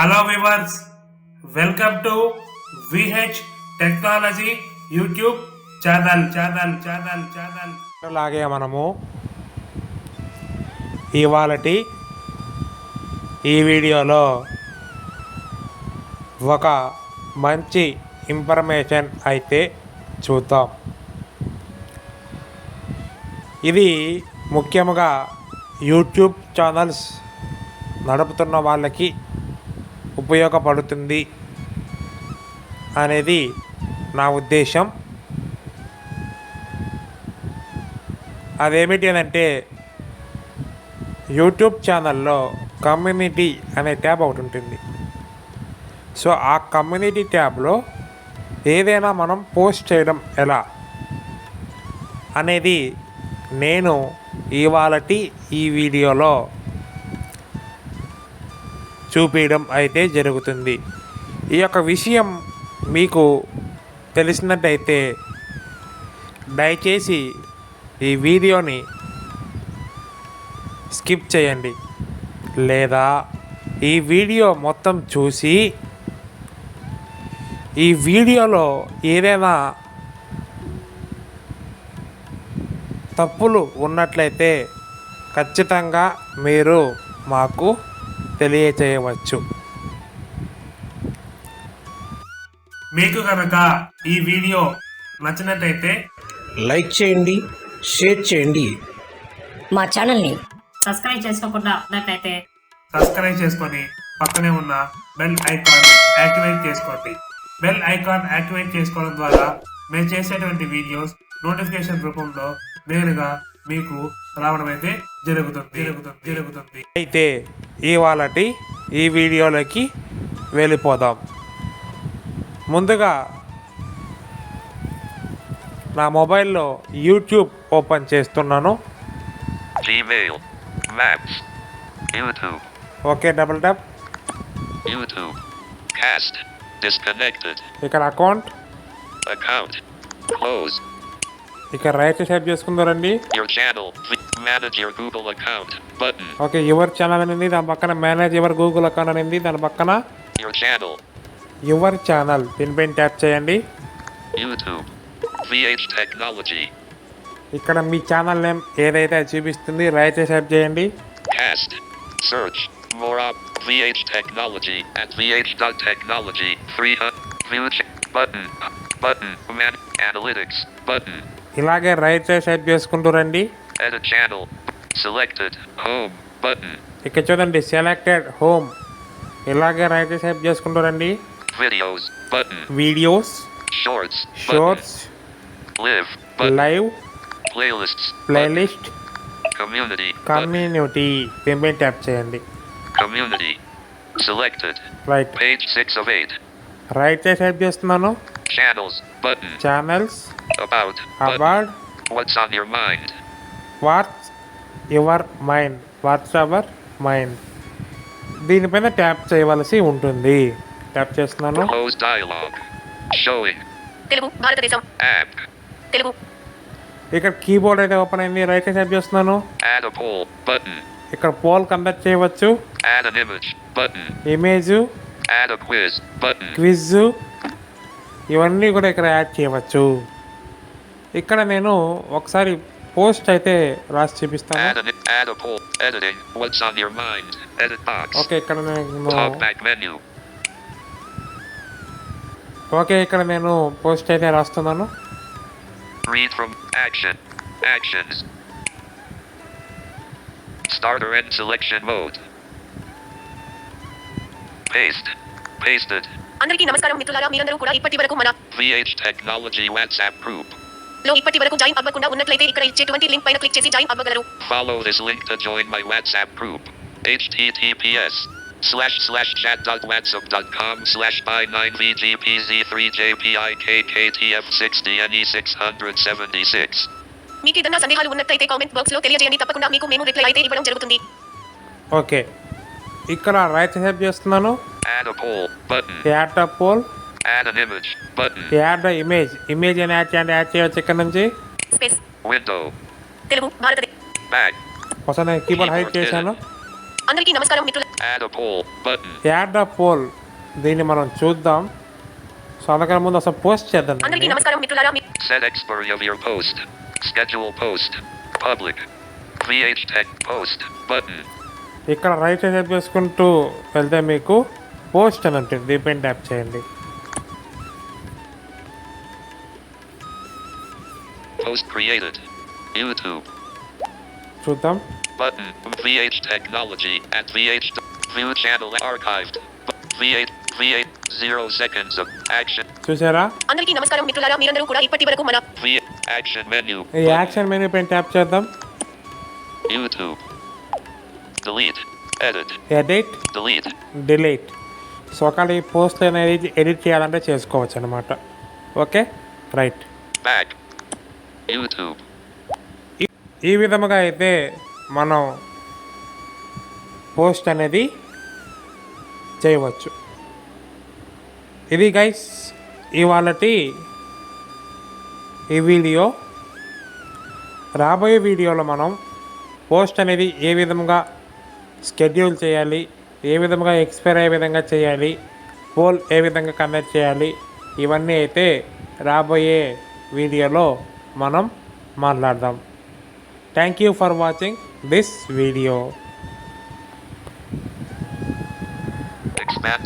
Hello viewers, welcome to VH technology YouTube channel. అలాగే మనము ఇవాళటి ఈ వీడియోలో ఒక మంచి ఇన్ఫర్మేషన్ అయితే చూద్దాం. ఇది ముఖ్యంగా యూట్యూబ్ ఛానల్స్ నడుపుతున్న వాళ్ళకి ఉపయోగపడుతుంది అనేది నా ఉద్దేశం. అదేమిటి అని అంటే, యూట్యూబ్ ఛానల్లో కమ్యూనిటీ అనే ట్యాబ్ ఒకటి ఉంటుంది. సో ఆ కమ్యూనిటీ ట్యాబ్లో ఏదైనా మనం పోస్ట్ చేయడం ఎలా అనేది నేను ఇవాళటి ఈ వీడియోలో చూపించడం అయితే జరుగుతుంది. ఈ యొక్క విషయం మీకు తెలిసినట్టయితే దయచేసి ఈ వీడియోని స్కిప్ చేయండి, లేదా ఈ వీడియో మొత్తం చూసి ఈ వీడియోలో ఏదైనా తప్పులు ఉన్నట్లయితే ఖచ్చితంగా మీరు మాకు తెలియచేయవచ్చు. మీకు కనుక ఈ వీడియో నచ్చినట్లయితే లైక్ చేయండి, షేర్ చేయండి. మా ఛానల్ని సబ్స్క్రైబ్ చేసుకోకుండా ఉన్నట్లయితే సబ్స్క్రైబ్ చేసుకొని పక్కనే ఉన్న బెల్ ఐకాన్ యాక్టివేట్ చేసుకోండి. బెల్ ఐకాన్ యాక్టివేట్ చేసుకోవడం ద్వారా మేము చేసేటువంటి వీడియోస్ నోటిఫికేషన్ రూపంలో నేరుగా మీకు రావడం అయితే జరుగుతుంది. అయితే ఇవాళటి ఈ వీడియోలోకి వెళ్ళిపోదాం. ముందుగా నా మొబైల్లో యూట్యూబ్ ఓపెన్ చేస్తున్నాను. Gmail, Maps, YouTube, okay, double tap. YouTube, Cast, Disconnected, ఇక్కడ అకౌంట్, Close, ఇక్కడ రైట్ సైడ్ చేసుకుందారండి. Your Channel, Manage Your Google Account, Button, okay, your channel అనేది దాని పక్కన మేనేజ్ యువర్ గూగుల్ అకౌంట్ అనేది దాని పక్కన Your Channel, యువర్ ఛానల్ దీనిపైన ట్యాప్ చేయండి. YouTube, VH Technology, ఇక్కడ మీ ఛానల్ నేమ్ ఏదైతే అది చూపిస్తుంది, రైట్ సైడ్ చేయండి. Cast, Search, More Up, VH Technology, at vh.technology, 300, View Button, Man, Analytics, Button, ఇలాగే రైట్ సైడ్ చేసుకుంటూ రండి. Edit Channel, Selected, Home, Button, ఇక్కడ చూడండి సెలెక్టెడ్ హోమ్, ఇలాగే రైట్ సైడ్ చేసుకుంటూ రండి. Videos, Button, videos, Shorts, shorts, Button, Live, Button, live, Playlists, playlist, Community, Button, community దీనిపైన tap చేయండి. Community, Selected, right, Page 6 of 8, right side చేస్తున్నాను. Channels, Button, channels, About, Button, award, What's on Your Mind, what's your mind, what's our mind దీనిపైన tap చేయవలసి ఉంటుంది. Tap చేస్తున్నాను. Close Dialogue, Showing, Telugu భారతదేశం App, Telugu ఇక్కడ keyboard అయితే open అయింది. Right side చేస్తున్నాను. Add a poll, Button, ఇక్కడ పోల్ కండక్ట్ చేయవచ్చు. Add an image, Button, image, Add a quiz, Button, quiz, ఇవన్నీ కూడా ఇక్కడ యాడ్ చేయవచ్చు. ఇక్కడ నేను ఒకసారి పోస్ట్ అయితే రాసి చూపిస్తాను. Add a poll, Editing, What's on Your Mind, Edit Box, okay, ఇక్కడ నేను Talkback Menu, ఇక్కడ నేను పోస్ట్ అయితే రాస్తున్నాను. Read from Action, Actions, Starter and Selection Mode, Paste, Pasted, అందరికీ నమస్కారం మిత్రులారా, మీరందరూ కూడా ఇప్పటి వరకు మన VH Technology WhatsApp Group. లో ఇప్పటి వరకు జాయిన్ అవ్వకుండా ఉన్నట్లయితే ఇక్కడ ఇచ్చేటువంటి లింక్ పైన క్లిక్ చేసి join అవ్వగలరు. Follow this link to join my WhatsApp group. https://chat.whatsapp.com/by9vgp03jpikktf60ne676. మీకు ఏదైనా సందేహాలు ఉన్నట్లయితే కామెంట్ బాక్స్ లో తెలియజేయండి, తప్పకుండా మీకు మేము రిప్లై అయితే ఇవ్వడం జరుగుతుంది. ఓకే, ఇక్కడ రైట్ సైడ్ చేస్తున్నాను. Add a poll, Button, add the poll, Add an image, Button, add the image, image అని యాడ్ చేయండి. యాడ్ చేయవచ్చు ఇక్కడ నుంచి. స్పేస్, Window, తెలుగు భారతదేశం Back, ఒకసారి నేను కీబోర్డ్ హైట్ చేశాను. అందరికీ నమస్కారం మిత్రులు. Add a poll button. Add the poll దీన్ని మనం చూద్దాం. సో అందుకని ముందు అసలు పోస్ట్ చేద్దాం అందరికీ దీన్ని. నమస్కారం మిత్రులారా. Set expiry of your post. Schedule post. Public. Create text post button. ఇక్కడ రైట్ సైడ్ చేసుకుంటూ వెళ్తే మీకు పోస్ట్ అని ఉంటుంది. దీనిపైన ట్యాప్ చేయండి. Post created. YouTube. చూద్దాం. Button. VH Technology and VH. View channel archived. Create 0 seconds of action. చూసారా? అందరికీ నమస్కారం మిత్రులారా. మీరందరూ కూడా ఇప్పటి వరకు మన Action menu. ఈ యాక్షన్ మెనూ పైన ట్యాప్ చేద్దాం. YouTube. Delete. Edit. Edit, Delete. Delete. So ఒకవేళ ఈ పోస్ట్ అనేది ఎడిట్ చేయాలంటే చేసుకోవచ్చు అనమాట. Okay, right. Back. YouTube. ఈ విధముగా అయితే మనం పోస్ట్ అనేది చేయవచ్చు. ఇది గైస్ ఇవాళటి ఈ వీడియో. రాబోయే వీడియోలో మనం పోస్ట్ అనేది ఏ విధంగా షెడ్యూల్ చేయాలి, ఏ విధంగా ఎక్స్పైర్ అయ్యే విధంగా చేయాలి, పోల్ ఏ విధంగా కండక్ట్ చేయాలి, ఇవన్నీ అయితే రాబోయే వీడియోలో మనం మాట్లాడదాం. Thank you for watching this video.